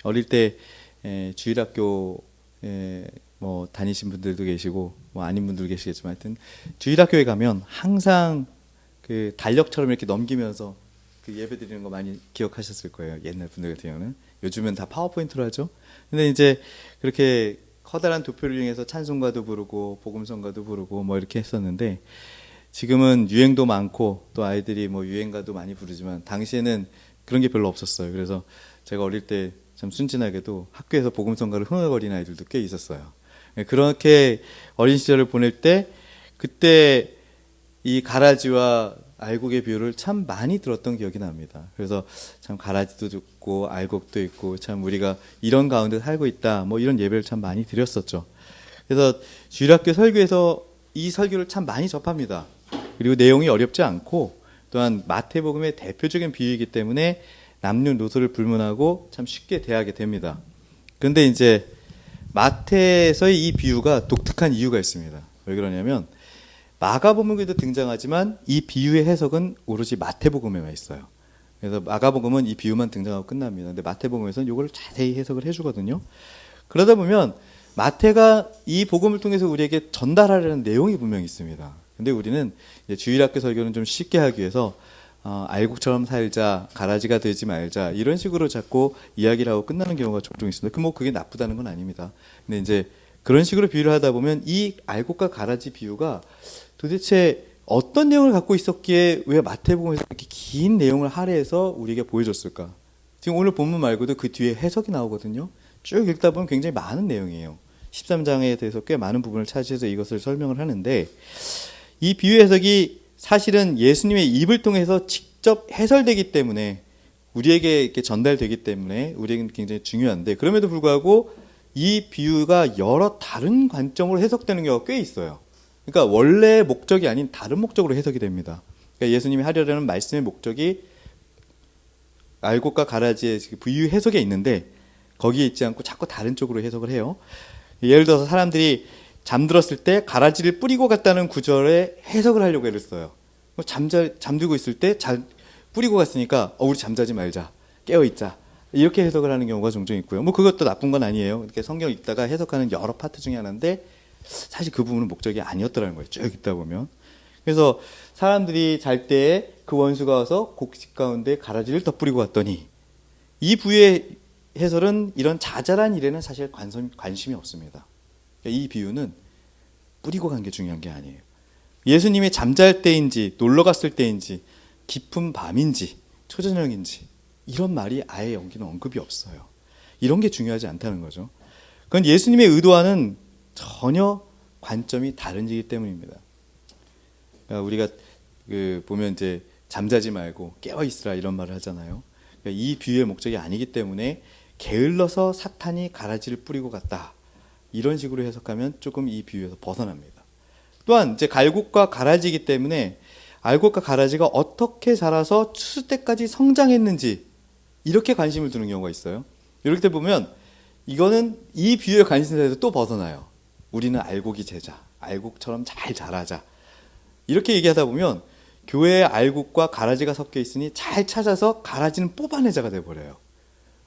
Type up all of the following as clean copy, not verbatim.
어릴 때 주일학교 뭐 다니신 분들도 계시고 뭐 아닌 분들도 계시겠지만 하여튼 주일학교에 가면 항상 그 달력처럼 이렇게 넘기면서 그 예배 드리는 거 많이 기억하셨을 거예요. 옛날 분들 같은 경우는. 요즘은 다 파워포인트로 하죠. 근데 이제 그렇게 커다란 도표를 이용해서 찬송가도 부르고 복음성가도 부르고 뭐 이렇게 했었는데, 지금은 유행도 많고 또 아이들이 뭐 유행가도 많이 부르지만 당시에는 그런 게 별로 없었어요. 그래서 제가 어릴 때 참 순진하게도 학교에서 복음성가를 흥얼거리는 아이들도 꽤 있었어요. 그렇게 어린 시절을 보낼 때 그때 이 가라지와 알곡의 비유를 참 많이 들었던 기억이 납니다. 그래서 참 가라지도 듣고 알곡도 있고 참 우리가 이런 가운데 살고 있다 뭐 이런 예배를 참 많이 드렸었죠. 그래서 주일학교 설교에서 이 설교를 참 많이 접합니다. 그리고 내용이 어렵지 않고 또한 마태복음의 대표적인 비유이기 때문에 남녀노소를 불문하고 참 쉽게 대하게 됩니다. 그런데 이제 마태에서의 이 비유가 독특한 이유가 있습니다. 왜 그러냐면 마가복음에도 등장하지만 이 비유의 해석은 오로지 마태복음에만 있어요. 그래서 마가복음은 이 비유만 등장하고 끝납니다. 근데 마태복음에서는 이걸 자세히 해석을 해주거든요. 그러다 보면 마태가 이 복음을 통해서 우리에게 전달하려는 내용이 분명히 있습니다. 근데 우리는 이제 주일학교 설교는 좀 쉽게 하기 위해서 알곡처럼 살자, 가라지가 되지 말자 이런 식으로 자꾸 이야기를 하고 끝나는 경우가 종종 있습니다. 뭐 그게 나쁘다는 건 아닙니다. 근데 이제 그런 식으로 비유를 하다 보면 이 알곡과 가라지 비유가 도대체 어떤 내용을 갖고 있었기에 왜 마태복음에서 이렇게 긴 내용을 할애해서 우리에게 보여줬을까? 지금 오늘 본문 말고도 그 뒤에 해석이 나오거든요. 쭉 읽다 보면 굉장히 많은 내용이에요. 13장에 대해서 꽤 많은 부분을 차지해서 이것을 설명을 하는데, 이 비유 해석이 사실은 예수님의 입을 통해서 직접 해설되기 때문에 우리에게 이렇게 전달되기 때문에 우리에게는 굉장히 중요한데, 그럼에도 불구하고 이 비유가 여러 다른 관점으로 해석되는 경우가 꽤 있어요. 그러니까 원래 목적이 아닌 다른 목적으로 해석이 됩니다. 그러니까 예수님이 하려는 말씀의 목적이 알곡과 가라지의 비유 해석에 있는데 거기에 있지 않고 자꾸 다른 쪽으로 해석을 해요. 예를 들어서 사람들이 잠들었을 때 가라지를 뿌리고 갔다는 구절에 해석을 하려고 애를 써요. 잠들고 있을 때 뿌리고 갔으니까 우리 잠자지 말자, 깨어있자, 이렇게 해석을 하는 경우가 종종 있고요. 뭐 그것도 나쁜 건 아니에요. 이렇게 성경 읽다가 해석하는 여러 파트 중에 하나인데 사실 그 부분은 목적이 아니었더라는 거예요. 쭉 읽다 보면. 그래서 사람들이 잘 때 그 원수가 와서 곡식 가운데 가라지를 더 뿌리고 갔더니, 이 부의 해설은 이런 자잘한 일에는 사실 관심이 없습니다. 그러니까 이 비유는 뿌리고 간 게 중요한 게 아니에요. 예수님이 잠잘 때인지 놀러 갔을 때인지 깊은 밤인지 초저녁인지 이런 말이 아예 여기는 언급이 없어요. 이런 게 중요하지 않다는 거죠. 그건 예수님의 의도와는 전혀 관점이 다른지기 때문입니다. 그러니까 우리가 보면 이제 잠자지 말고 깨어 있으라 이런 말을 하잖아요. 그러니까 이 비유의 목적이 아니기 때문에 게을러서 사탄이 가라지를 뿌리고 갔다, 이런 식으로 해석하면 조금 이 비유에서 벗어납니다. 또한 이제 알곡과 가라지이기 때문에 알곡과 가라지가 어떻게 자라서 추수 때까지 성장했는지 이렇게 관심을 두는 경우가 있어요. 이렇게 때 보면 이거는 이 비유의 관심사에서 또 벗어나요. 우리는 알곡이 제자, 알곡처럼 잘 자라자, 이렇게 얘기하다 보면 교회에 알곡과 가라지가 섞여 있으니 잘 찾아서 가라지는 뽑아내자가 돼버려요.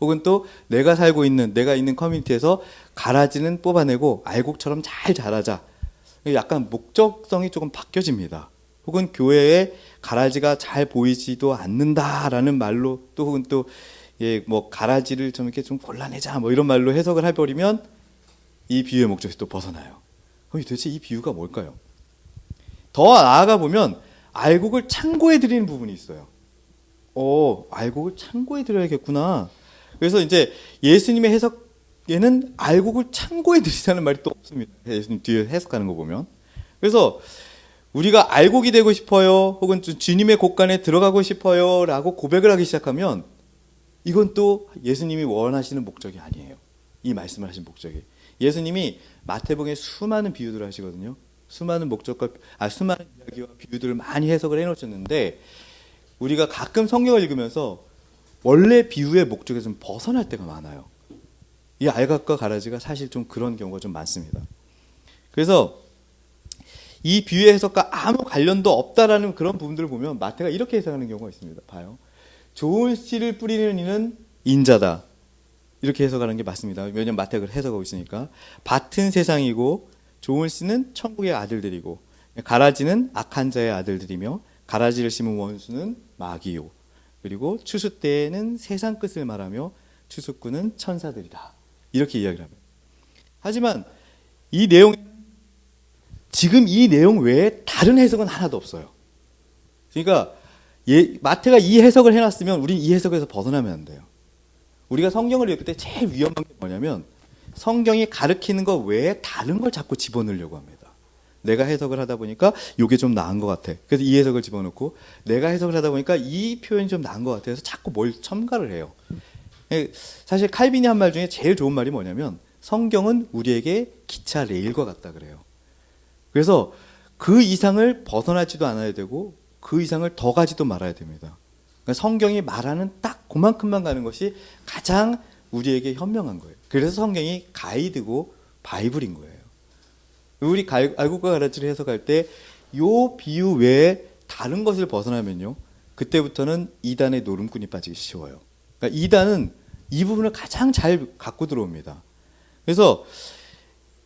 혹은 또 내가 있는 커뮤니티에서 가라지는 뽑아내고 알곡처럼 잘 자라자, 약간 목적성이 조금 바뀌어집니다. 혹은 교회에 가라지가 잘 보이지도 않는다라는 말로, 또 혹은 또 뭐 가라지를 좀 이렇게 좀 골라내자 뭐 이런 말로 해석을 해버리면 이 비유의 목적에서 또 벗어나요. 그럼 도대체 이 비유가 뭘까요? 더 나아가 보면 알곡을 창고에 드리는 부분이 있어요. 알곡을 창고에 드려야겠구나. 그래서 이제 예수님의 해석에는 알곡을 창고에 드리자는 말이 또 없습니다. 예수님 뒤에 해석하는 거 보면. 그래서 우리가 알곡이 되고 싶어요, 혹은 주님의 곳간에 들어가고 싶어요 라고 고백을 하기 시작하면 이건 또 예수님이 원하시는 목적이 아니에요. 이 말씀을 하신 목적이. 예수님이 마태복음에 수많은 비유들을 하시거든요. 수많은 이야기와 비유들을 많이 해석을 해놓으셨는데, 우리가 가끔 성경을 읽으면서 원래 비유의 목적에서 좀 벗어날 때가 많아요. 이 알곡과 가라지가 사실 좀 그런 경우가 좀 많습니다. 그래서 이 비유의 해석과 아무 관련도 없다라는 그런 부분들을 보면 마태가 이렇게 해석하는 경우가 있습니다. 봐요. 좋은 씨를 뿌리는 이는 인자다. 이렇게 해석하는 게 맞습니다. 왜냐면 마태가 해석하고 있으니까. 밭은 세상이고 좋은 씨는 천국의 아들들이고 가라지는 악한 자의 아들들이며 가라지를 심은 원수는 마귀요. 그리고 추수 때에는 세상 끝을 말하며 추수꾼은 천사들이다. 이렇게 이야기를 합니다. 하지만 이 내용, 지금 이 내용 외에 다른 해석은 하나도 없어요. 그러니까 마태가 이 해석을 해놨으면 우리는 이 해석에서 벗어나면 안 돼요. 우리가 성경을 읽을 때 제일 위험한 게 뭐냐면 성경이 가르치는 것 외에 다른 걸 자꾸 집어넣으려고 합니다. 내가 해석을 하다 보니까 이게 좀 나은 것 같아. 그래서 이 해석을 집어넣고 내가 해석을 하다 보니까 이 표현이 좀 나은 것 같아서 자꾸 뭘 첨가를 해요. 사실 칼빈이 한 말 중에 제일 좋은 말이 뭐냐면 성경은 우리에게 기차 레일과 같다 그래요. 그래서 그 이상을 벗어나지도 않아야 되고 그 이상을 더 가지도 말아야 됩니다. 그러니까 성경이 말하는 딱 그만큼만 가는 것이 가장 우리에게 현명한 거예요. 그래서 성경이 가이드고 바이블인 거예요. 우리 알곡과 가라지를 해석할 때 요 비유 외에 다른 것을 벗어나면요, 그때부터는 이단의 노름꾼이 빠지기 쉬워요. 그러니까 이단은 이 부분을 가장 잘 갖고 들어옵니다. 그래서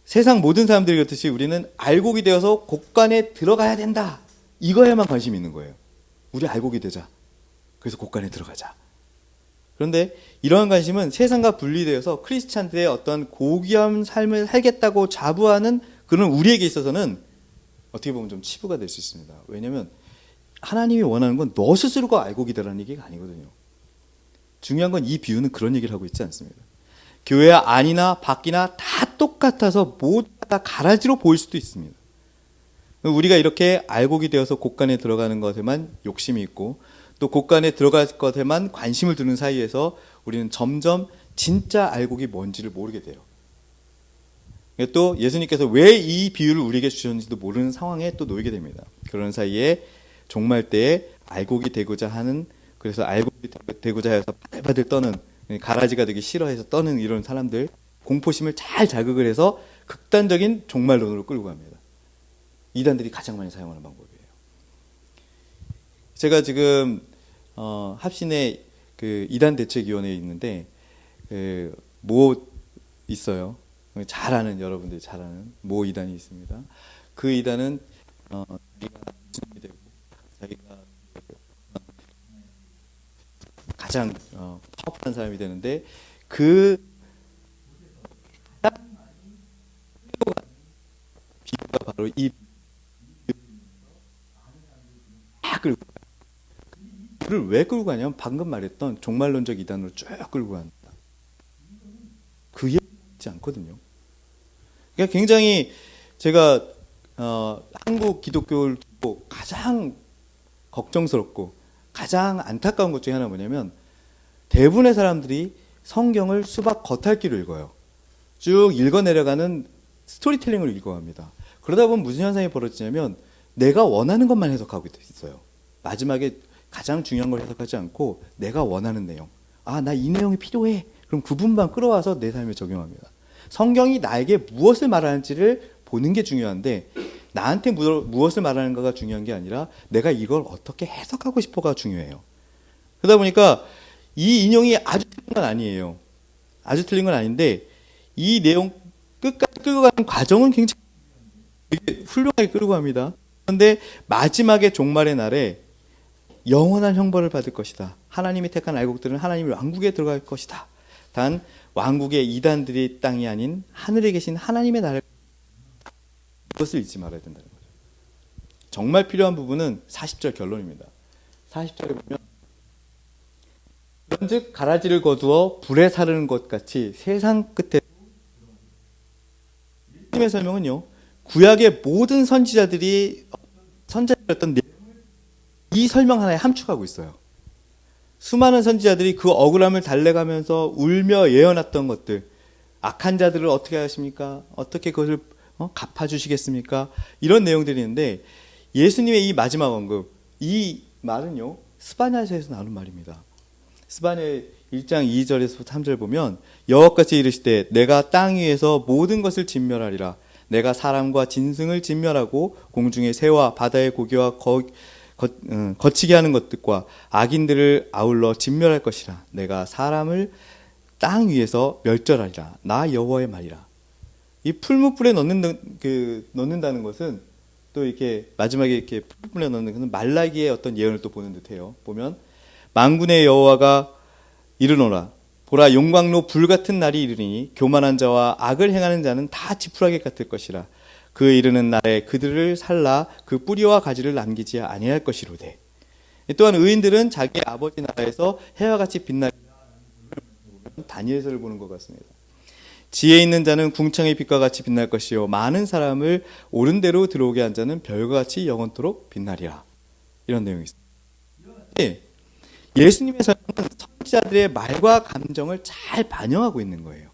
세상 모든 사람들이 그렇듯이 우리는 알곡이 되어서 곡간에 들어가야 된다. 이거에만 관심이 있는 거예요. 우리 알곡이 되자. 그래서 곡간에 들어가자. 그런데 이러한 관심은 세상과 분리되어서 크리스찬들의 어떤 고귀한 삶을 살겠다고 자부하는 그런 우리에게 있어서는 어떻게 보면 좀 치부가 될 수 있습니다. 왜냐하면 하나님이 원하는 건 너 스스로가 알곡이 되라는 얘기가 아니거든요. 중요한 건 이 비유는 그런 얘기를 하고 있지 않습니다. 교회 안이나 밖이나 다 똑같아서 모두 다 가라지로 보일 수도 있습니다. 우리가 이렇게 알곡이 되어서 곡간에 들어가는 것에만 욕심이 있고 또 곡간에 들어갈 것에만 관심을 두는 사이에서 우리는 점점 진짜 알곡이 뭔지를 모르게 돼요. 또 예수님께서 왜 이 비유를 우리에게 주셨는지도 모르는 상황에 또 놓이게 됩니다. 그런 사이에 종말 때에 알곡이 되고자 하는, 그래서 알곡이 되고자 해서 바들바들 떠는, 가라지가 되기 싫어해서 떠는 이런 사람들, 공포심을 잘 자극을 해서 극단적인 종말론으로 끌고 갑니다. 이단들이 가장 많이 사용하는 방법이에요. 제가 지금 합신의 그 이단 대책위원회에 있는데 모 있어요. 잘 아는, 여러분들이 잘 아는 모 이단이 있습니다. 그 이단은 자기가 무슨이 되고 자기가 가장 파워풀한 사람이 되는데 그 비유가 바로 이 끌고 그를 왜 끌고 가냐면 방금 말했던 종말론적 이단으로 쭉 끌고 간다. 그 얘기 있지 않거든요. 그러니까 굉장히 제가 한국 기독교를 두고 가장 걱정스럽고 가장 안타까운 것 중에 하나 뭐냐면 대부분의 사람들이 성경을 수박 겉핥기로 읽어요. 쭉 읽어 내려가는 스토리텔링을 읽어갑니다. 그러다 보면 무슨 현상이 벌어지냐면 내가 원하는 것만 해석하고 있어요. 마지막에 가장 중요한 걸 해석하지 않고 내가 원하는 내용, 나 이 내용이 필요해. 그럼 그 부분만 끌어와서 내 삶에 적용합니다. 성경이 나에게 무엇을 말하는지를 보는 게 중요한데 나한테 무엇을 말하는가가 중요한 게 아니라 내가 이걸 어떻게 해석하고 싶어가 중요해요. 그러다 보니까 이 인용이 아주 틀린 건 아니에요. 아주 틀린 건 아닌데 이 내용 끝까지 끌고 가는 과정은 굉장히 훌륭하게 끌고 갑니다. 그런데 마지막에 종말의 날에 영원한 형벌을 받을 것이다. 하나님이 택한 알곡들은 하나님의 왕국에 들어갈 것이다. 단 왕국의 이단들이 땅이 아닌 하늘에 계신 하나님의 나라를, 이것을 잊지 말아야 된다는 거죠. 정말 필요한 부분은 40절 결론입니다. 40절에 보면 그런즉 가라지를 거두어 불에 사르는 것 같이 세상 끝에, 예수님의 설명은요, 구약의 모든 선지자들이었던 이 설명 하나에 함축하고 있어요. 수많은 선지자들이 그 억울함을 달래가면서 울며 예언했던 것들, 악한 자들을 어떻게 하십니까? 어떻게 그것을 갚아주시겠습니까? 이런 내용들이 있는데 예수님의 이 마지막 언급, 이 말은요 스바냐서에서 나오는 말입니다. 스바냐 1장 2절에서 3절 보면 여호와께서 이르시되 내가 땅 위에서 모든 것을 진멸하리라. 내가 사람과 짐승을 진멸하고 공중의 새와 바다의 고기와 거치게 하는 것들과 악인들을 아울러 진멸할 것이라. 내가 사람을 땅 위에서 멸절하리라. 나 여호와의 말이라. 이 풀무불에 넣는다는 것은 또 이렇게 마지막에 이렇게 풀무불에 넣는 것은 말라기의 어떤 예언을 또 보는 듯해요. 보면 만군의 여호와가 이르노라. 보라, 용광로 불 같은 날이 이르니 교만한 자와 악을 행하는 자는 다 지푸라기 같을 것이라. 그 이르는 날에 그들을 살라 그 뿌리와 가지를 남기지 아니할 것이로되. 또한 의인들은 자기 아버지 나라에서 해와 같이 빛나리라. 다니엘서를 보는 것 같습니다. 지혜 있는 자는 궁창의 빛과 같이 빛날 것이요 많은 사람을 옳은 대로 들어오게 한 자는 별과 같이 영원토록 빛나리라. 이런 내용이 있습니다. 예수님의 설명은 선지자들의 말과 감정을 잘 반영하고 있는 거예요.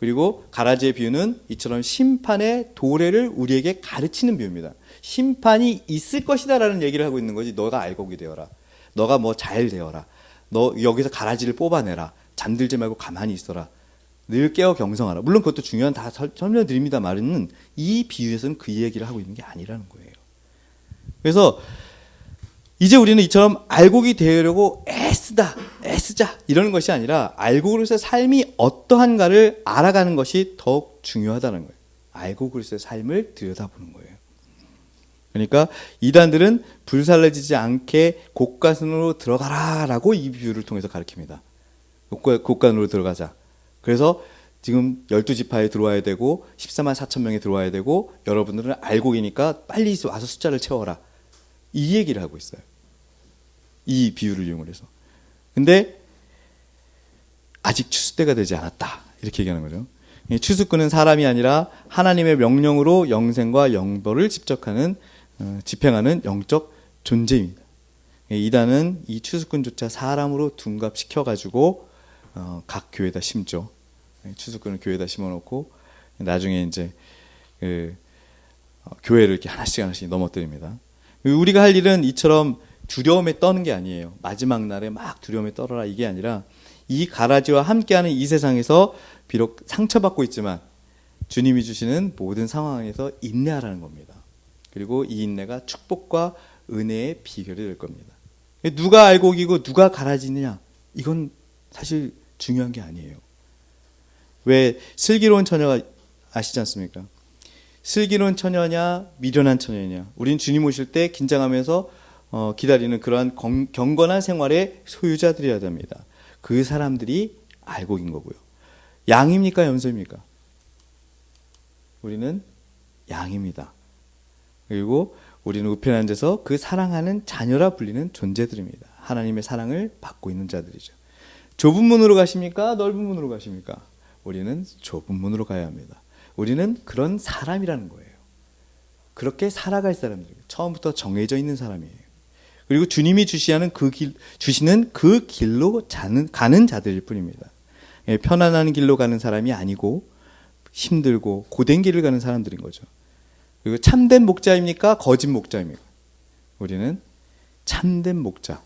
그리고 가라지의 비유는 이처럼 심판의 도래를 우리에게 가르치는 비유입니다. 심판이 있을 것이다 라는 얘기를 하고 있는 거지. 너가 알곡이 되어라. 너가 뭐 잘 되어라. 너 여기서 가라지를 뽑아내라. 잠들지 말고 가만히 있어라. 늘 깨어 경성하라. 물론 그것도 중요한 다 설명드립니다. 말은 이 비유에서는 그 얘기를 하고 있는 게 아니라는 거예요. 그래서 이제 우리는 이처럼 알곡이 되려고 애쓰자 이러는 것이 아니라 알곡으로서의 삶이 어떠한가를 알아가는 것이 더욱 중요하다는 거예요. 알곡으로서의 삶을 들여다보는 거예요. 그러니까 이단들은 불살라지지 않게 곡간으로 들어가라라고 이 비유를 통해서 가르칩니다. 곡간으로 들어가자. 그래서 지금 12지파에 들어와야 되고 14만 4천 명에 들어와야 되고 여러분들은 알곡이니까 빨리 와서 숫자를 채워라. 이 얘기를 하고 있어요. 이 비유를 이용해서. 근데 아직 추수 때가 되지 않았다. 이렇게 얘기하는 거죠. 추수꾼은 사람이 아니라 하나님의 명령으로 영생과 영벌을 집행하는 영적 존재입니다. 이단은 이 추수꾼조차 사람으로 둔갑시켜가지고 각 교회에다 심죠. 추수꾼을 교회에다 심어놓고 나중에 이제 교회를 이렇게 하나씩 넘어뜨립니다. 우리가 할 일은 이처럼 두려움에 떠는 게 아니에요. 마지막 날에 막 두려움에 떨어라 이게 아니라 이 가라지와 함께하는 이 세상에서 비록 상처받고 있지만 주님이 주시는 모든 상황에서 인내하라는 겁니다. 그리고 이 인내가 축복과 은혜의 비결이 될 겁니다. 누가 알곡이고 누가 가라지느냐 이건 사실 중요한 게 아니에요. 왜 슬기로운 처녀가 아시지 않습니까? 슬기로운 처녀냐 미련한 처녀냐. 우린 주님 오실 때 긴장하면서 기다리는 그러한 경건한 생활의 소유자들이어야 됩니다. 그 사람들이 알곡인 거고요. 양입니까 염소입니까? 우리는 양입니다. 그리고 우리는 우편에 앉아서 그 사랑하는 자녀라 불리는 존재들입니다. 하나님의 사랑을 받고 있는 자들이죠. 좁은 문으로 가십니까? 넓은 문으로 가십니까? 우리는 좁은 문으로 가야 합니다. 우리는 그런 사람이라는 거예요. 그렇게 살아갈 사람들입니다. 처음부터 정해져 있는 사람이에요. 그리고 주님이 주시는 그 길로 가는 자들일 뿐입니다. 편안한 길로 가는 사람이 아니고 힘들고 고된 길을 가는 사람들인 거죠. 그리고 참된 목자입니까? 거짓 목자입니까? 우리는 참된 목자.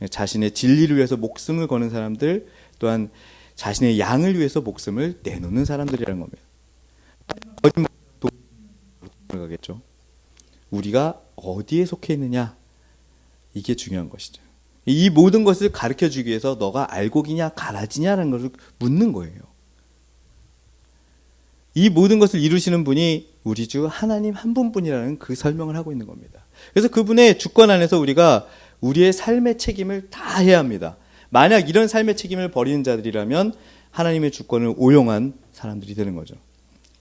자신의 진리를 위해서 목숨을 거는 사람들, 또한 자신의 양을 위해서 목숨을 내놓는 사람들이라는 겁니다. 거짓 목자로 가겠죠. 우리가 어디에 속해 있느냐? 이게 중요한 것이죠. 이 모든 것을 가르쳐주기 위해서 너가 알곡이냐 가라지냐라는 것을 묻는 거예요. 이 모든 것을 이루시는 분이 우리 주 하나님 한 분뿐이라는 그 설명을 하고 있는 겁니다. 그래서 그분의 주권 안에서 우리가 우리의 삶의 책임을 다 해야 합니다. 만약 이런 삶의 책임을 버리는 자들이라면 하나님의 주권을 오용한 사람들이 되는 거죠.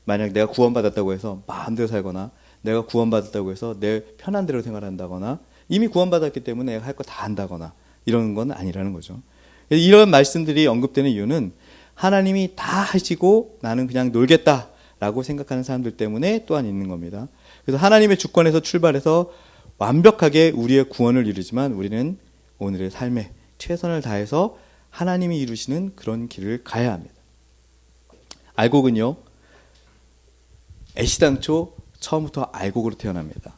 만약 내가 구원받았다고 해서 마음대로 살거나 내가 구원받았다고 해서 내 편한 대로 생활한다거나 이미 구원받았기 때문에 내가 할 거 다 한다거나 이런 건 아니라는 거죠. 이런 말씀들이 언급되는 이유는 하나님이 다 하시고 나는 그냥 놀겠다라고 생각하는 사람들 때문에 또한 있는 겁니다. 그래서 하나님의 주권에서 출발해서 완벽하게 우리의 구원을 이루지만 우리는 오늘의 삶에 최선을 다해서 하나님이 이루시는 그런 길을 가야 합니다. 알곡은요, 애시당초 처음부터 알곡으로 태어납니다.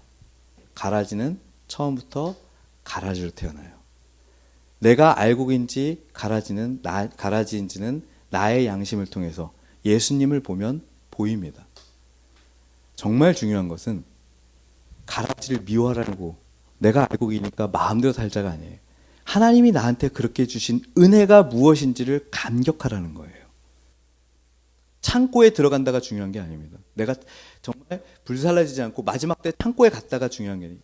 가라지는 처음부터 가라지로 태어나요. 내가 알곡인지 가라지인지는 나의 양심을 통해서 예수님을 보면 보입니다. 정말 중요한 것은 가라지를 미워하라고 내가 알곡이니까 마음대로 살자가 아니에요. 하나님이 나한테 그렇게 주신 은혜가 무엇인지를 감격하라는 거예요. 창고에 들어간다가 중요한 게 아닙니다. 내가 정말 불살라지지 않고 마지막 때 창고에 갔다가 중요한 게 아니에요.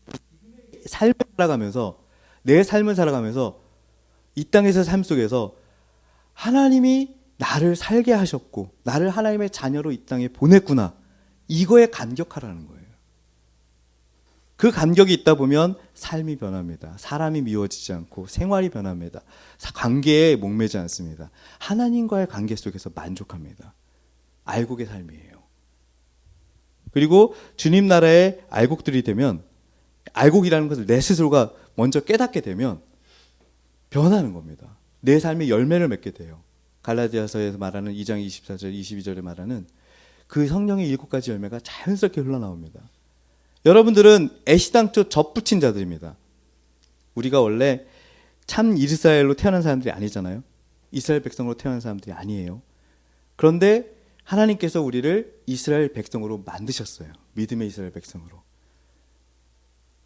삶을 살아가면서, 내 삶을 살아가면서 이 땅에서 삶 속에서 하나님이 나를 살게 하셨고 나를 하나님의 자녀로 이 땅에 보냈구나. 이거에 감격하라는 거예요. 그 감격이 있다 보면 삶이 변합니다. 사람이 미워지지 않고 생활이 변합니다. 관계에 목매지 않습니다. 하나님과의 관계 속에서 만족합니다. 알곡의 삶이에요. 그리고 주님 나라의 알곡들이 되면, 알곡이라는 것을 내 스스로가 먼저 깨닫게 되면 변하는 겁니다. 내 삶의 열매를 맺게 돼요. 갈라디아서에서 말하는 2장 24절 22절에 말하는 그 성령의 7가지 열매가 자연스럽게 흘러나옵니다. 여러분들은 애시당초 접붙인 자들입니다. 우리가 원래 참 이스라엘로 태어난 사람들이 아니잖아요. 이스라엘 백성으로 태어난 사람들이 아니에요. 그런데 하나님께서 우리를 이스라엘 백성으로 만드셨어요. 믿음의 이스라엘 백성으로.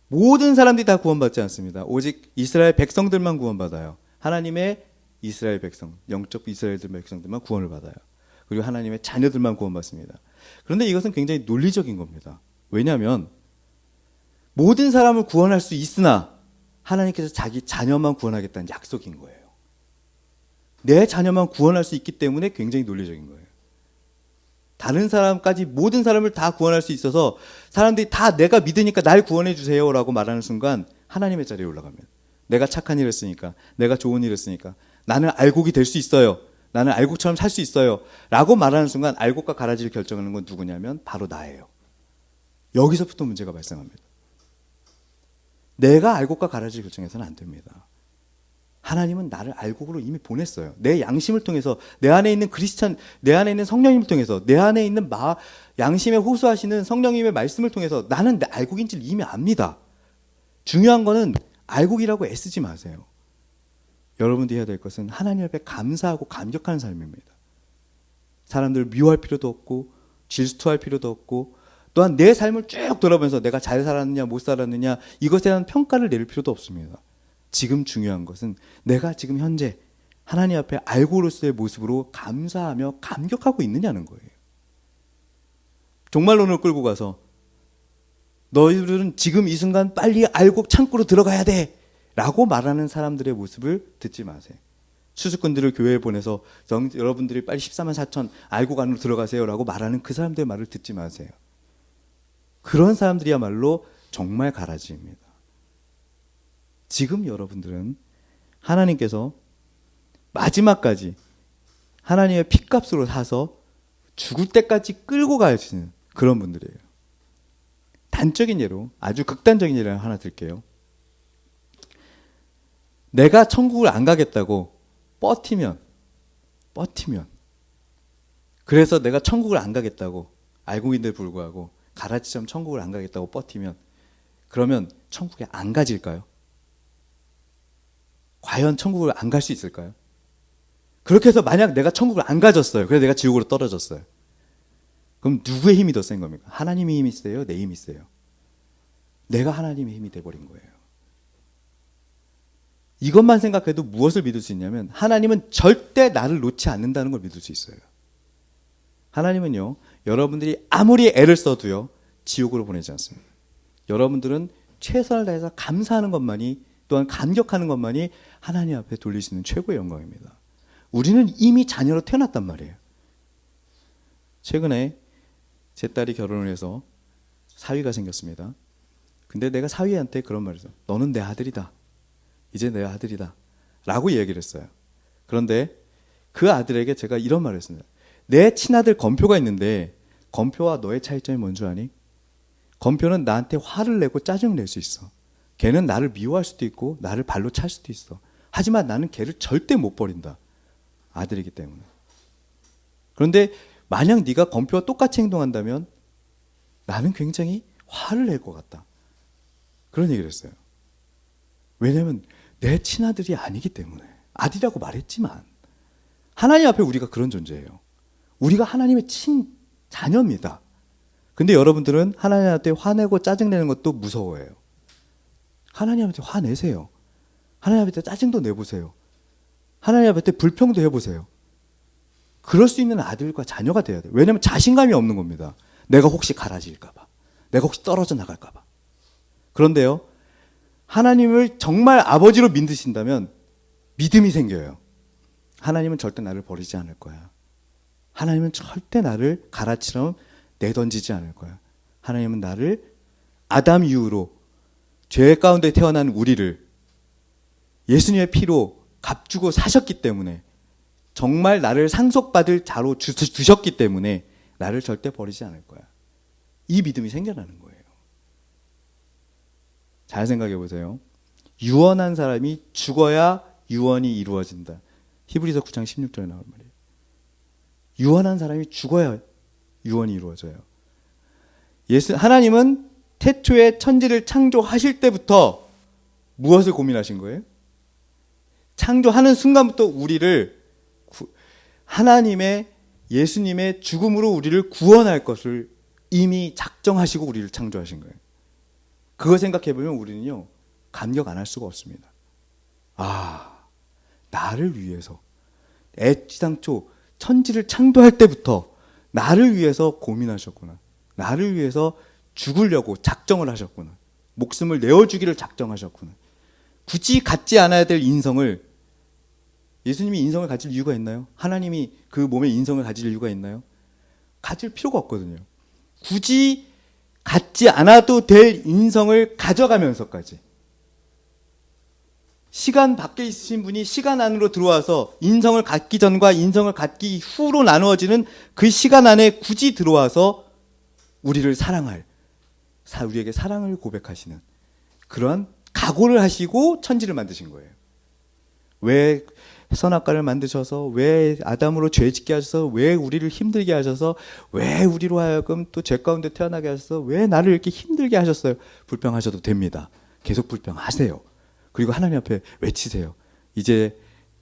모든 사람들이 다 구원받지 않습니다. 오직 이스라엘 백성들만 구원받아요. 하나님의 이스라엘 백성, 영적 이스라엘 백성들만 구원을 받아요. 그리고 하나님의 자녀들만 구원받습니다. 그런데 이것은 굉장히 논리적인 겁니다. 왜냐하면 모든 사람을 구원할 수 있으나 하나님께서 자기 자녀만 구원하겠다는 약속인 거예요. 내 자녀만 구원할 수 있기 때문에 굉장히 논리적인 거예요. 다른 사람까지 모든 사람을 다 구원할 수 있어서 사람들이 다 내가 믿으니까 날 구원해 주세요 라고 말하는 순간 하나님의 자리에 올라가면, 내가 착한 일을 했으니까, 내가 좋은 일을 했으니까 나는 알곡이 될 수 있어요, 나는 알곡처럼 살 수 있어요 라고 말하는 순간 알곡과 가라지를 결정하는 건 누구냐면 바로 나예요. 여기서부터 문제가 발생합니다. 내가 알곡과 가라지를 결정해서는 안 됩니다. 하나님은 나를 알곡으로 이미 보냈어요. 내 양심을 통해서, 내 안에 있는 크리스찬, 내 안에 있는 성령님을 통해서, 내 안에 있는 양심에 호소하시는 성령님의 말씀을 통해서 나는 내 알곡인지를 이미 압니다. 중요한 거는 알곡이라고 애쓰지 마세요. 여러분들이 해야 될 것은 하나님 앞에 감사하고 감격하는 삶입니다. 사람들을 미워할 필요도 없고 질투할 필요도 없고, 또한 내 삶을 쭉 돌아보면서 내가 잘 살았느냐 못 살았느냐 이것에 대한 평가를 내릴 필요도 없습니다. 지금 중요한 것은 내가 지금 현재 하나님 앞에 알고로서의 모습으로 감사하며 감격하고 있느냐는 거예요. 종말론을 끌고 가서 너희들은 지금 이 순간 빨리 알곡 창고로 들어가야 돼 라고 말하는 사람들의 모습을 듣지 마세요. 수수꾼들을 교회에 보내서 여러분들이 빨리 14만 4천 알곡 안으로 들어가세요 라고 말하는 그 사람들의 말을 듣지 마세요. 그런 사람들이야말로 정말 가라지입니다. 지금 여러분들은 하나님께서 마지막까지 하나님의 핏값으로 사서 죽을 때까지 끌고 가시는 그런 분들이에요. 단적인 예로, 아주 극단적인 예를 하나 들게요. 내가 천국을 안 가겠다고 버티면 그래서 내가 천국을 안 가겠다고 알고있는데 불구하고 가라지처럼 천국을 안 가겠다고 버티면, 그러면 천국에 안 가질까요? 과연 천국을 안 갈 수 있을까요? 그렇게 해서 만약 내가 천국을 안 가졌어요. 그래서 내가 지옥으로 떨어졌어요. 그럼 누구의 힘이 더 센 겁니까? 하나님의 힘이 세요? 내 힘이 세요? 내가 하나님의 힘이 돼버린 거예요. 이것만 생각해도 무엇을 믿을 수 있냐면 하나님은 절대 나를 놓지 않는다는 걸 믿을 수 있어요. 하나님은요, 여러분들이 아무리 애를 써도요 지옥으로 보내지 않습니다. 여러분들은 최선을 다해서 감사하는 것만이, 또한 감격하는 것만이 하나님 앞에 돌릴 수 있는 최고의 영광입니다. 우리는 이미 자녀로 태어났단 말이에요. 최근에 제 딸이 결혼을 해서 사위가 생겼습니다. 근데 내가 사위한테 그런 말을 했어요. 너는 내 아들이다. 이제 내 아들이다 라고 얘기를 했어요. 그런데 그 아들에게 제가 이런 말을 했습니다. 내 친아들 건표가 있는데 건표와 너의 차이점이 뭔 줄 아니? 건표는 나한테 화를 내고 짜증을 낼 수 있어. 걔는 나를 미워할 수도 있고 나를 발로 찰 수도 있어. 하지만 나는 걔를 절대 못 버린다. 아들이기 때문에. 그런데 만약 네가 건표와 똑같이 행동한다면 나는 굉장히 화를 낼 것 같다. 그런 얘기를 했어요. 왜냐하면 내 친아들이 아니기 때문에. 아들이라고 말했지만 하나님 앞에 우리가 그런 존재예요. 우리가 하나님의 친자녀입니다. 근데 여러분들은 하나님한테 화내고 짜증내는 것도 무서워해요. 하나님한테 화내세요. 하나님 앞에 짜증도 내보세요. 하나님 앞에 불평도 해보세요. 그럴 수 있는 아들과 자녀가 돼야 돼요. 왜냐하면 자신감이 없는 겁니다. 내가 혹시 갈아질까봐. 내가 혹시 떨어져 나갈까봐. 그런데요, 하나님을 정말 아버지로 믿으신다면 믿음이 생겨요. 하나님은 절대 나를 버리지 않을 거야. 하나님은 절대 나를 가라치처럼 내던지지 않을 거야. 하나님은 나를 아담 이후로 죄 가운데 태어난 우리를 예수님의 피로 값주고 사셨기 때문에, 정말 나를 상속받을 자로 두셨기 때문에 나를 절대 버리지 않을 거야. 이 믿음이 생겨나는 거예요. 잘 생각해 보세요. 유언한 사람이 죽어야 유언이 이루어진다. 히브리서 9장 16절에 나온 말이에요. 유언한 사람이 죽어야 유언이 이루어져요. 하나님은 태초에 천지를 창조하실 때부터 무엇을 고민하신 거예요? 창조하는 순간부터 우리를 하나님의 예수님의 죽음으로 우리를 구원할 것을 이미 작정하시고 우리를 창조하신 거예요. 그거 생각해보면 우리는요, 감격 안 할 수가 없습니다. 아, 나를 위해서 애지상초 천지를 창조할 때부터 나를 위해서 고민하셨구나. 나를 위해서 죽으려고 작정을 하셨구나. 목숨을 내어주기를 작정하셨구나. 굳이 갖지 않아야 될 인성을, 예수님이 인성을 가질 이유가 있나요? 하나님이 그 몸에 인성을 가질 이유가 있나요? 가질 필요가 없거든요. 굳이 갖지 않아도 될 인성을 가져가면서까지, 시간 밖에 있으신 분이 시간 안으로 들어와서 인성을 갖기 전과 인성을 갖기 후로 나누어지는 그 시간 안에 굳이 들어와서 우리를 사랑할, 우리에게 사랑을 고백하시는 그러한 각오를 하시고 천지를 만드신 거예요. 왜 선악과를 만드셔서, 왜 아담으로 죄 짓게 하셔서, 왜 우리를 힘들게 하셔서, 왜 우리로 하여금 또 죄 가운데 태어나게 하셔서, 왜 나를 이렇게 힘들게 하셨어요? 불평하셔도 됩니다. 계속 불평하세요. 그리고 하나님 앞에 외치세요. 이제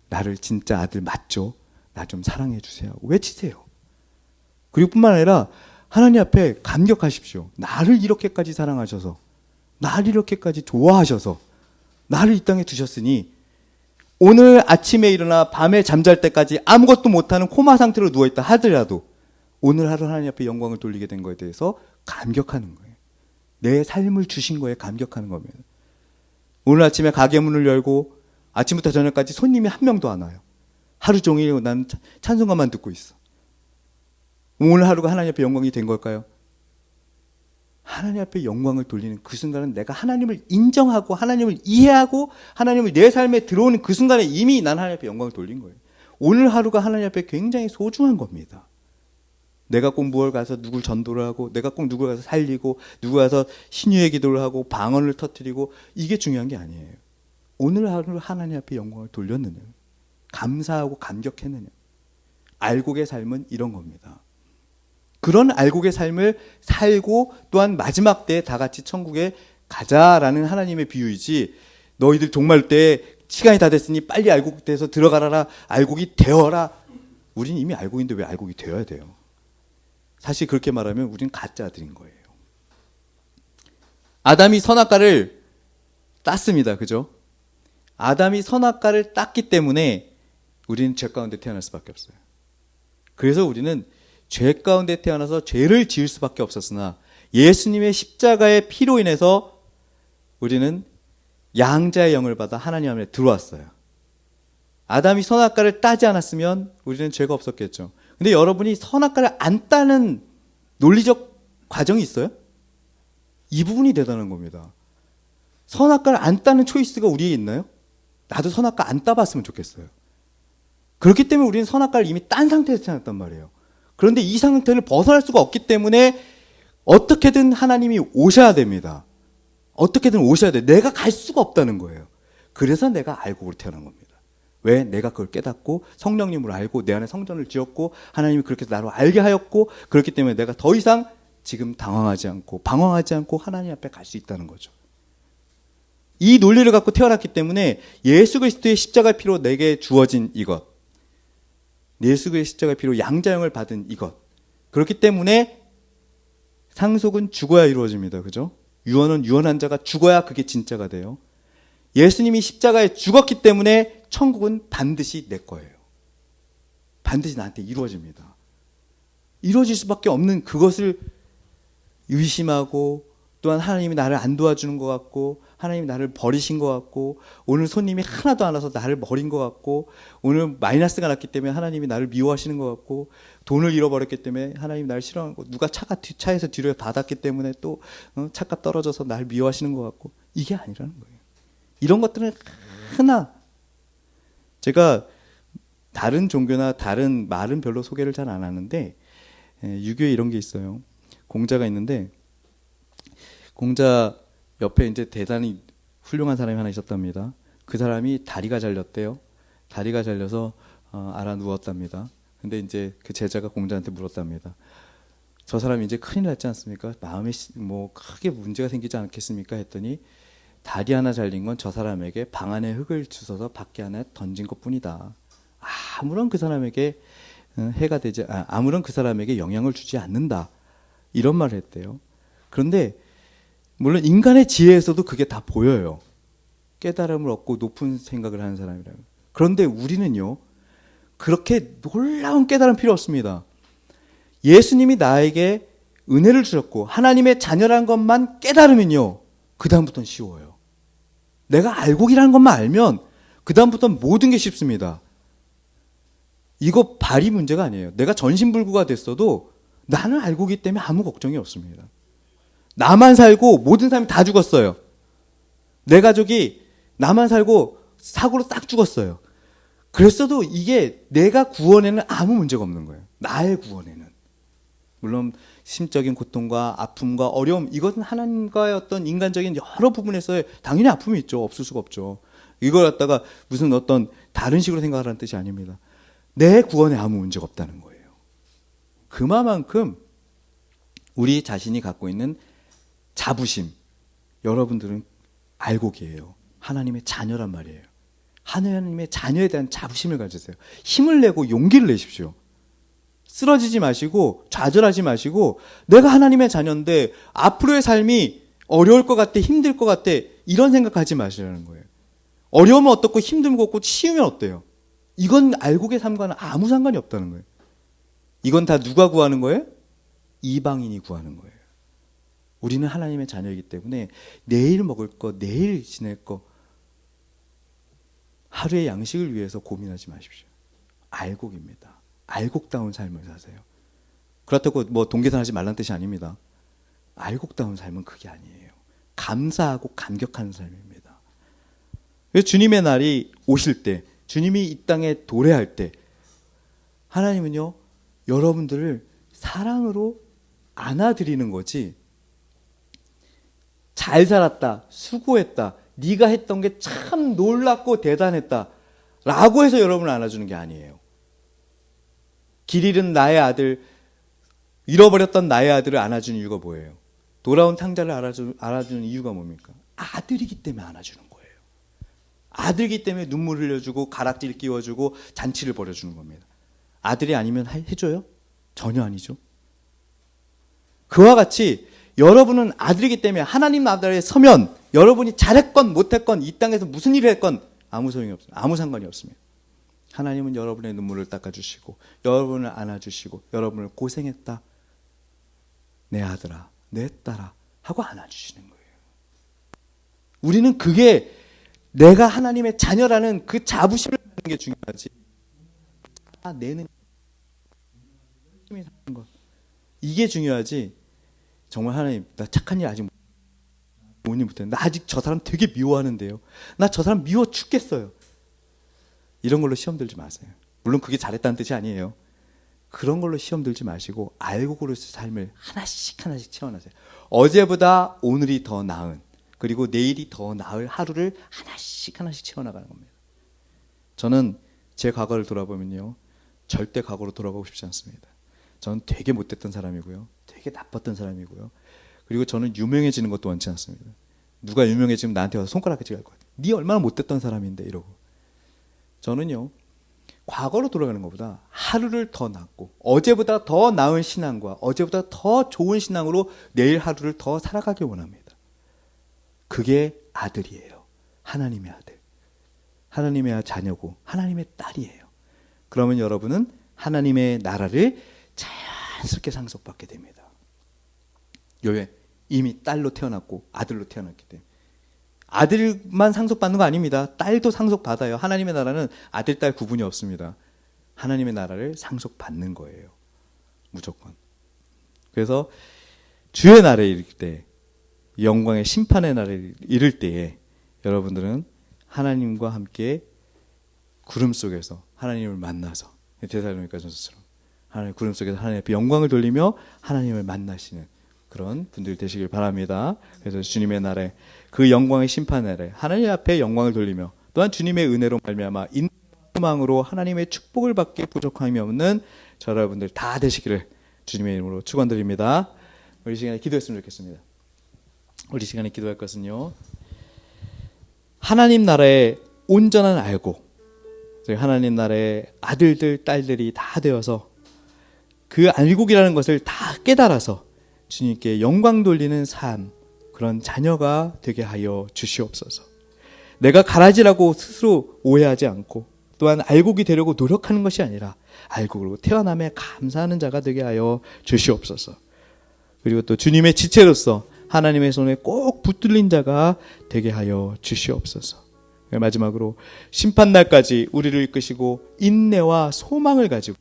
나를 진짜 아들 맞죠? 나 좀 사랑해 주세요. 외치세요. 그리고 뿐만 아니라 하나님 앞에 감격하십시오. 나를 이렇게까지 사랑하셔서, 나를 이렇게까지 좋아하셔서 나를 이 땅에 두셨으니 오늘 아침에 일어나 밤에 잠잘 때까지 아무것도 못하는 코마 상태로 누워있다 하더라도 오늘 하루 하나님 앞에 영광을 돌리게 된 것에 대해서 감격하는 거예요. 내 삶을 주신 거에 감격하는 겁니다. 오늘 아침에 가게 문을 열고 아침부터 저녁까지 손님이 한 명도 안 와요. 하루 종일 난 찬송가만 듣고 있어. 오늘 하루가 하나님 앞에 영광이 된 걸까요? 하나님 앞에 영광을 돌리는 그 순간은 내가 하나님을 인정하고 하나님을 이해하고 하나님을 내 삶에 들어오는 그 순간에 이미 난 하나님 앞에 영광을 돌린 거예요. 오늘 하루가 하나님 앞에 굉장히 소중한 겁니다. 내가 꼭 무얼 가서 누굴 전도를 하고, 내가 꼭 누굴 가서 살리고, 누굴 가서 신유의 기도를 하고 방언을 터뜨리고, 이게 중요한 게 아니에요. 오늘 하루 하나님 앞에 영광을 돌렸느냐, 감사하고 감격했느냐. 알곡의 삶은 이런 겁니다. 그런 알곡의 삶을 살고 또한 마지막 때에 다 같이 천국에 가자라는 하나님의 비유이지, 너희들 종말 때 시간이 다 됐으니 빨리 알곡돼서 들어가라, 알곡이 되어라. 우린 이미 알곡인데 왜 알곡이 되어야 돼요? 사실 그렇게 말하면 우린 가짜들인 거예요. 아담이 선악과를 땄습니다. 그죠? 아담이 선악과를 땄기 때문에 우리는 죄 가운데 태어날 수밖에 없어요. 그래서 우리는 죄 가운데 태어나서 죄를 지을 수밖에 없었으나 예수님의 십자가의 피로 인해서 우리는 양자의 영을 받아 하나님 안에 들어왔어요. 아담이 선악과를 따지 않았으면 우리는 죄가 없었겠죠. 근데 여러분이 선악과를 안 따는 논리적 과정이 있어요? 이 부분이 대단한 겁니다. 선악과를 안 따는 초이스가 우리에 있나요? 나도 선악과 안 따봤으면 좋겠어요. 그렇기 때문에 우리는 선악과를 이미 딴 상태에서 태어났단 말이에요. 그런데 이 상태를 벗어날 수가 없기 때문에 어떻게든 하나님이 오셔야 됩니다. 어떻게든 오셔야 돼. 내가 갈 수가 없다는 거예요. 그래서 내가 알곡으로 태어난 겁니다. 왜? 내가 그걸 깨닫고 성령님으로 알고 내 안에 성전을 지었고 하나님이 그렇게 나로 알게 하였고, 그렇기 때문에 내가 더 이상 지금 당황하지 않고 방황하지 않고 하나님 앞에 갈 수 있다는 거죠. 이 논리를 갖고 태어났기 때문에 예수 그리스도의 십자가 피로 내게 주어진 이것, 예수 그리스도의 십자가 피로 양자형을 받은 이것, 그렇기 때문에 상속은 죽어야 이루어집니다. 그죠? 유언은 유언한 자가 죽어야 그게 진짜가 돼요. 예수님이 십자가에 죽었기 때문에 천국은 반드시 내 거예요. 반드시 나한테 이루어집니다. 이루어질 수밖에 없는 그것을 의심하고, 또한 하나님이 나를 안 도와주는 것 같고, 하나님이 나를 버리신 것 같고, 오늘 손님이 하나도 안 와서 나를 버린 것 같고, 오늘 마이너스가 났기 때문에 하나님이 나를 미워하시는 것 같고, 돈을 잃어버렸기 때문에 하나님이 나를 싫어하는 것 같고, 누가 차에서 뒤로 받았기 때문에 또 차값 떨어져서 나를 미워하시는 것 같고, 이게 아니라는 거예요. 이런 것들은 하나, 제가 다른 종교나 다른 말은 별로 소개를 잘 안 하는데, 유교에 이런 게 있어요. 공자가 있는데, 공자 옆에 이제 대단히 훌륭한 사람이 하나 있었답니다. 그 사람이 다리가 잘렸대요. 다리가 잘려서 알아 누웠답니다. 근데 이제 그 제자가 공자한테 물었답니다. 저 사람이 이제 큰일 났지 않습니까? 마음에 뭐 크게 문제가 생기지 않겠습니까? 했더니 다리 하나 잘린 건 저 사람에게 방 안에 흙을 주워서 밖에 하나 던진 것뿐이다. 아무런 그 사람에게 해가 되지, 아무런 그 사람에게 영향을 주지 않는다. 이런 말을 했대요. 그런데 물론 인간의 지혜에서도 그게 다 보여요. 깨달음을 얻고 높은 생각을 하는 사람이라면. 그런데 우리는요, 그렇게 놀라운 깨달음 필요 없습니다. 예수님이 나에게 은혜를 주셨고 하나님의 자녀라는 것만 깨달으면요, 그 다음부터는 쉬워요. 내가 알고기라는 것만 알면 그 다음부터는 모든 게 쉽습니다. 이거 발이 문제가 아니에요. 내가 전신불구가 됐어도 나는 알고기 때문에 아무 걱정이 없습니다. 나만 살고 모든 사람이 다 죽었어요. 내 가족이 나만 살고 사고로 딱 죽었어요. 그랬어도 이게 내가 구원에는 아무 문제가 없는 거예요. 나의 구원에는. 물론 심적인 고통과 아픔과 어려움, 이것은 하나님과의 어떤 인간적인 여러 부분에서 당연히 아픔이 있죠. 없을 수가 없죠. 이걸 갖다가 무슨 어떤 다른 식으로 생각하라는 뜻이 아닙니다. 내 구원에 아무 문제가 없다는 거예요. 그만큼 우리 자신이 갖고 있는 자부심, 여러분들은 알고기예요. 하나님의 자녀란 말이에요. 하나님의 자녀에 대한 자부심을 가지세요. 힘을 내고 용기를 내십시오. 쓰러지지 마시고 좌절하지 마시고, 내가 하나님의 자녀인데 앞으로의 삶이 어려울 것 같아, 힘들 것 같아, 이런 생각하지 마시라는 거예요. 어려우면 어떻고 힘든 거 없고 쉬우면 어때요? 이건 알고의 삶과는 아무 상관이 없다는 거예요. 이건 다 누가 구하는 거예요? 이방인이 구하는 거예요. 우리는 하나님의 자녀이기 때문에 내일 먹을 거, 내일 지낼 거, 하루의 양식을 위해서 고민하지 마십시오. 알곡입니다. 알곡다운 삶을 사세요. 그렇다고 뭐 동계산하지 말라는 뜻이 아닙니다. 알곡다운 삶은 그게 아니에요. 감사하고 감격하는 삶입니다. 그래서 주님의 날이 오실 때, 주님이 이 땅에 도래할 때, 하나님은요, 여러분들을 사랑으로 안아드리는 거지, 잘 살았다, 수고했다, 네가 했던 게 참 놀랍고 대단했다 라고 해서 여러분을 안아주는 게 아니에요. 길 잃은 나의 아들, 잃어버렸던 나의 아들을 안아주는 이유가 뭐예요? 돌아온 탕자를 안아주는 이유가 뭡니까? 아들이기 때문에 안아주는 거예요. 아들이기 때문에 눈물 흘려주고 가락지를 끼워주고 잔치를 벌여주는 겁니다. 아들이 아니면 해줘요? 전혀 아니죠. 그와 같이 여러분은 아들이기 때문에 하나님 나라에 서면 여러분이 잘했건 못했건 이 땅에서 무슨 일을 했건 아무 소용이 없습니다. 아무 상관이 없습니다. 하나님은 여러분의 눈물을 닦아주시고 여러분을 안아주시고 여러분을 고생했다, 내 아들아, 내 딸아 하고 안아주시는 거예요. 우리는 그게 내가 하나님의 자녀라는 그 자부심을 갖는 게 중요하지. 내는 열심히 사는 것, 이게 중요하지. 정말 하나님, 나 착한 일 아직 못했는데, 나 아직 저 사람 되게 미워하는데요, 나 저 사람 미워 죽겠어요, 이런 걸로 시험 들지 마세요. 물론 그게 잘했다는 뜻이 아니에요. 그런 걸로 시험 들지 마시고 알곡으로의 삶을 하나씩 하나씩 채워나세요. 어제보다 오늘이 더 나은, 그리고 내일이 더 나을 하루를 하나씩 하나씩 채워나가는 겁니다. 저는 제 과거를 돌아보면요, 절대 과거로 돌아가고 싶지 않습니다. 저는 되게 못됐던 사람이고요, 되게 나빴던 사람이고요, 그리고 저는 유명해지는 것도 원치 않습니다. 누가 유명해지면 나한테 와서 손가락질 할 거예요. 네 얼마나 못됐던 사람인데 이러고. 저는요, 과거로 돌아가는 것보다 하루를 더 낫고 어제보다 더 나은 신앙과 어제보다 더 좋은 신앙으로 내일 하루를 더 살아가길 원합니다. 그게 아들이에요. 하나님의 아들, 하나님의 자녀고 하나님의 딸이에요. 그러면 여러분은 하나님의 나라를 자연스럽게 상속받게 됩니다. 왜? 이미 딸로 태어났고 아들로 태어났기 때문에. 아들만 상속받는 거 아닙니다. 딸도 상속받아요. 하나님의 나라는 아들, 딸 구분이 없습니다. 하나님의 나라를 상속받는 거예요. 무조건. 그래서 주의 날에 이를 때, 영광의 심판의 날에 이를 때에 여러분들은 하나님과 함께 구름 속에서 하나님을 만나서, 데살로니가전서처럼 하나님 구름 속에서 하나님 앞에 영광을 돌리며 하나님을 만나시는 그런 분들 되시길 바랍니다. 그래서 주님의 날에, 그 영광의 심판의 날에 하나님 앞에 영광을 돌리며, 또한 주님의 은혜로 말미암아 소망으로 하나님의 축복을 받게 부족함이 없는 저 여러분들 다 되시기를 주님의 이름으로 축원드립니다. 우리 시간에 기도했으면 좋겠습니다. 우리 시간에 기도할 것은요, 하나님 나라의 온전한 알고, 하나님 나라의 아들들, 딸들이 다 되어서 그 알곡이라는 것을 다 깨달아서 주님께 영광 돌리는 삶, 그런 자녀가 되게 하여 주시옵소서. 내가 가라지라고 스스로 오해하지 않고, 또한 알곡이 되려고 노력하는 것이 아니라 알곡으로 태어남에 감사하는 자가 되게 하여 주시옵소서. 그리고 또 주님의 지체로서 하나님의 손에 꼭 붙들린 자가 되게 하여 주시옵소서. 마지막으로 심판날까지 우리를 이끄시고 인내와 소망을 가지고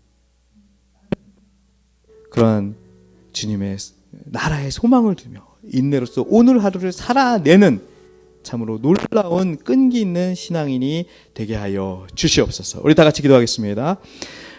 그런 주님의 나라의 소망을 두며 인내로서 오늘 하루를 살아내는 참으로 놀라운 끈기 있는 신앙인이 되게 하여 주시옵소서. 우리 다 같이 기도하겠습니다.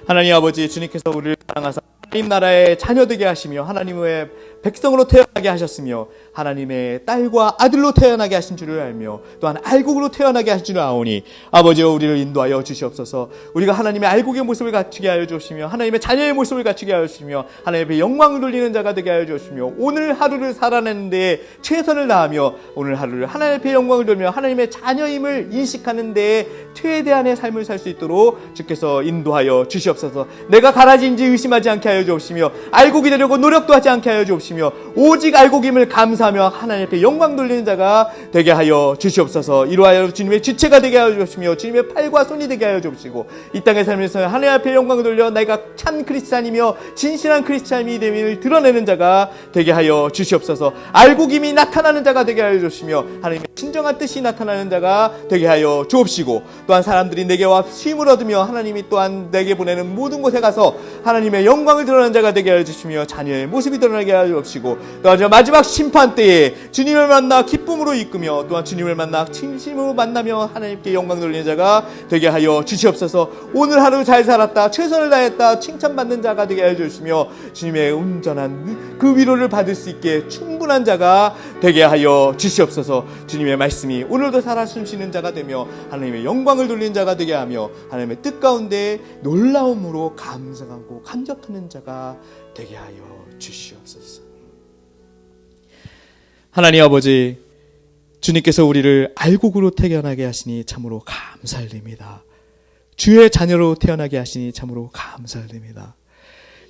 하나님 아버지, 주님께서 우리를 사랑하사 하나님 나라의 자녀 되게 하시며 하나님의 백성으로 태어나게 하셨으며 하나님의 딸과 아들로 태어나게 하신 줄을 알며 또한 알곡으로 태어나게 하신 줄을 아오니, 아버지여 우리를 인도하여 주시옵소서. 우리가 하나님의 알곡의 모습을 갖추게 하여 주시며 하나님의 자녀의 모습을 갖추게 하여 주시며 하나님의 영광을 돌리는 자가 되게 하여 주시며 오늘 하루를 살아내는 데에 최선을 다하며 오늘 하루를 하나님 앞에 영광을 돌리며 하나님의 자녀임을 인식하는 데에 최대한의 삶을 살 수 있도록 주께서 인도하여 주시옵소서. 내가 가라지인지 의심하지 않게 하여 주옵시며 알곡이 되려고 노력도 하지 않게 하여 주옵시며 오직 알곡임을 감사하며 하나님 앞에 영광 돌리는 자가 되게 하여 주시옵소서. 이로하여 주님의 지체가 되게 하여 주옵시며 주님의 팔과 손이 되게 하여 주옵시고 이 땅의 삶에서 하나님 앞에 영광을 돌려 내가 참 크리스찬이며 진실한 크리스찬이 됨을 드러내는 자가 되게 하여 주시옵소서. 알곡임이 나타나는 자가 되게 하여 주시며 하나님의 진정한 뜻이 나타나는 자가 되게 하여 주옵시고, 또한 사람들이 내게 와 쉼을 얻으며 하나님이 또한 내게 보내는 모든 곳에 가서 하나님의 영광을 드러내는 자가 되게 하여 주시며 자녀의 모습이 드러나게 하여 주옵시고, 또한 마지막 심판 때에 주님을 만나 기쁨으로 이끄며 또한 주님을 만나 진심으로 만나며 하나님께 영광 돌리는 자가 되게 하여 주시옵소서. 오늘 하루 잘 살았다, 최선을 다했다 칭찬받는 자가 되게 하여 주시며 주님의 온전한 그 위로를 받을 수 있게 충분한 자가 되게 하여 주시옵소서. 주님의 말씀이 오늘도 살아 숨쉬는 자가 되며 하나님의 영광을 돌리는 자가 되게 하며 하나님의 뜻 가운데 놀라움으로 감사하고 감격하는 자가 되게 하여 주시옵소서. 하나님 아버지, 주님께서 우리를 알곡으로 태어나게 하시니 참으로 감사를 드립니다. 주의 자녀로 태어나게 하시니 참으로 감사를 드립니다.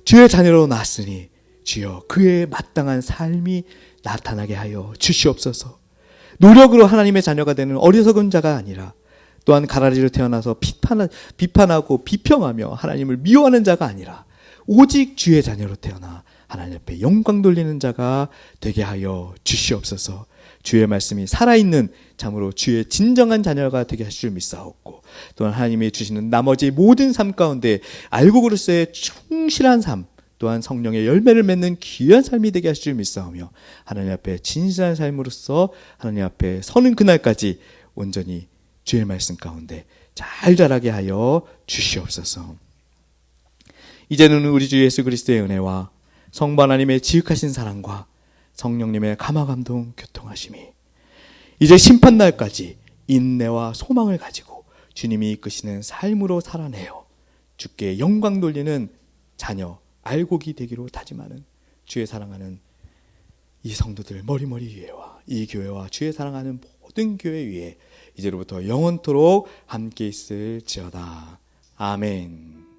주의 자녀로 났으니 주여 그에 마땅한 삶이 나타나게 하여 주시옵소서. 노력으로 하나님의 자녀가 되는 어리석은 자가 아니라 또한 가라지로 태어나서 비판하고 비평하며 하나님을 미워하는 자가 아니라 오직 주의 자녀로 태어나 하나님 앞에 영광 돌리는 자가 되게 하여 주시옵소서. 주의 말씀이 살아있는 참으로 주의 진정한 자녀가 되게 하실 줄 믿사옵고, 또한 하나님이 주시는 나머지 모든 삶 가운데 알곡으로서의 충실한 삶, 또한 성령의 열매를 맺는 귀한 삶이 되게 하실 줄 믿사오며 하나님 앞에 진실한 삶으로서 하나님 앞에 서는 그날까지 온전히 주의 말씀 가운데 잘 자라게 하여 주시옵소서. 이제는 우리 주 예수 그리스도의 은혜와 성부 하나님의 지극하신 사랑과 성령님의 감화감동 교통하심이 이제 심판날까지 인내와 소망을 가지고 주님이 이끄시는 삶으로 살아내어 주께 영광 돌리는 자녀 알곡이 되기로 다짐하는 주의 사랑하는 이 성도들 머리머리 위에와 이 교회와 주의 사랑하는 모든 교회 위에 이제로부터 영원토록 함께 있을지어다. 아멘.